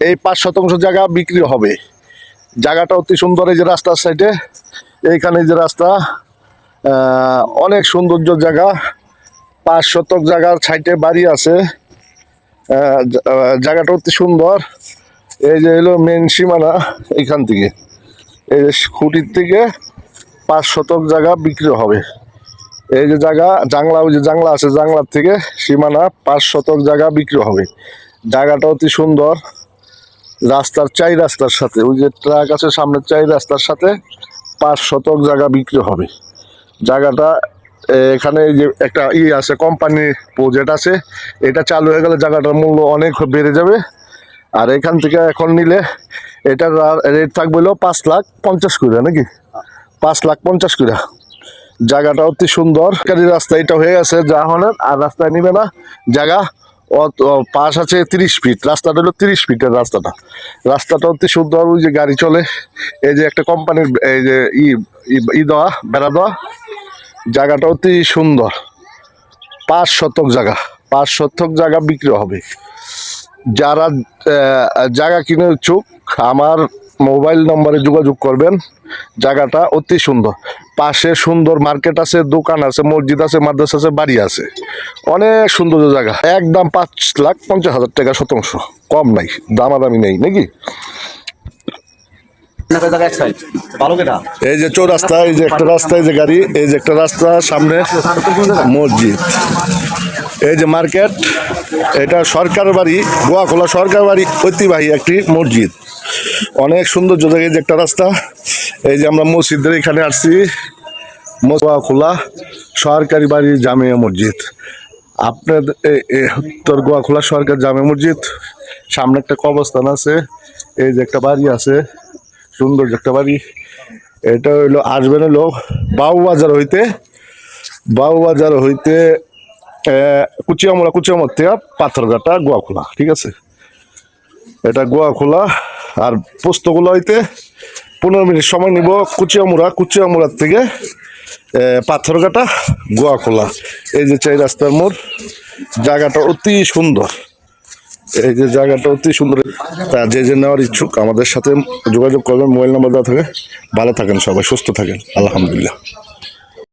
এই 5 শতাংশ জায়গা বিক্রি হবে। জায়গাটা অতি সুন্দর। এই যে রাস্তার সাইডে এইখানে যে রাস্তা, অনেক সৌন্দর্য জায়গা। 5 শতক জায়গার সাইডে বাড়ি আছে। জায়গাটা অতি সুন্দর। এই যে হলো মেন সীমানা, এইখান থেকে এই যে খুঁটির থেকে 5 শতক জায়গা বিক্রি হবে। এই যে জায়গা জাংলা, ওই যে জাংলা আছে, জাংলার থেকে সীমানা 5 শতক জায়গা বিক্রি হবে। জায়গাটা অতি সুন্দর। রাস্তার 4 রাস্তার সাথে, ওই যে ট্রাক আছে সামনের 4 রাস্তার সাথে 5 শতক জায়গা বিক্রি হবে। জায়গাটা এখানে যে একটা আছে, কোম্পানির প্রজেক্ট আছে, এটা চালু হয়ে গেলে জায়গাটার মূল্য অনেক বেড়ে যাবে। আর এখান থেকে এখন নিলে এটার রেট থাকবে হলো 5,50,000 করে, নাকি 5,50,000 করে। জায়গাটা অতি সুন্দর। রাস্তা এটা হয়ে গেছে যাহনের, আর রাস্তায় নিবে না জায়গা। পাশ আছে 30 ফিট, রাস্তাটা হলো 30 ফিটের রাস্তাটা অতি সুন্দর। ওই যে গাড়ি চলে, এই যে একটা কোম্পানির এই যে দেওয়া, বেড়া দেওয়া। জায়গাটা অতি সুন্দর। 5 শতক জায়গা, 5 শতক জায়গা বিক্রি হবে। যারা জায়গা কিনে ইচ্ছুক আমার মোবাইল নম্বরে যোগাযোগ করবেন। জায়গাটা অতি সুন্দর। পাশে সুন্দর মার্কেট আছে, দোকান আছে, মসজিদ আছে, মাদ্রাসা আছে, বাড়ি আছে। অনেক সুন্দর জায়গা। একদম 5,50,000 টাকা শতাংশ, কম নাই, দামাদামি নেই, নাকি? এই যে চৌরাস্তা, এই যে একটা রাস্তা, এই যে গাড়ি, এই যে একটা রাস্তা, সামনে মসজিদ, এই যে মার্কেট। এটা সরকার বাড়ি, গোয়াখোলা সরকার বাড়ি ঐতিহ্যবাহী একটি মসজিদ। অনেক সুন্দর জায়গায় যে একটা রাস্তা। এই যে আমরা মসজিদের এখানে আসছি, গোয়াখোলা সরকারি বাড়ি জামিয়া মসজিদ। আপনার উত্তর গোয়াখোলা সরকার জামিয়া মসজিদ। সামনে একটা কবরস্থান আছে, এই যে একটা বাড়ি আছে, সুন্দর একটা বাড়ি। এটা হইলো আসবেন হলো বাউবাজার হইতে কুচিয়ামুড়া থেকে পাথরঘাটা, গোয়াখোলা, ঠিক আছে? এটা গোয়াখোলা। আর পোস্তগুলো হইতে 15 মিনিট সময় নিব। কুচিয়ামুড়ার থেকে পাথরঘাটা, গোয়াখোলা। এই যে 4 রাস্তার মোড়। জায়গাটা অতি সুন্দর। এই যে জায়গাটা অতি সুন্দর। তা যে নেওয়ার ইচ্ছুক আমাদের সাথে যোগাযোগ করবেন, মোবাইল নাম্বার দেওয়া থাকে। ভালো থাকেন সবাই, সুস্থ থাকেন, আলহামদুলিল্লাহ।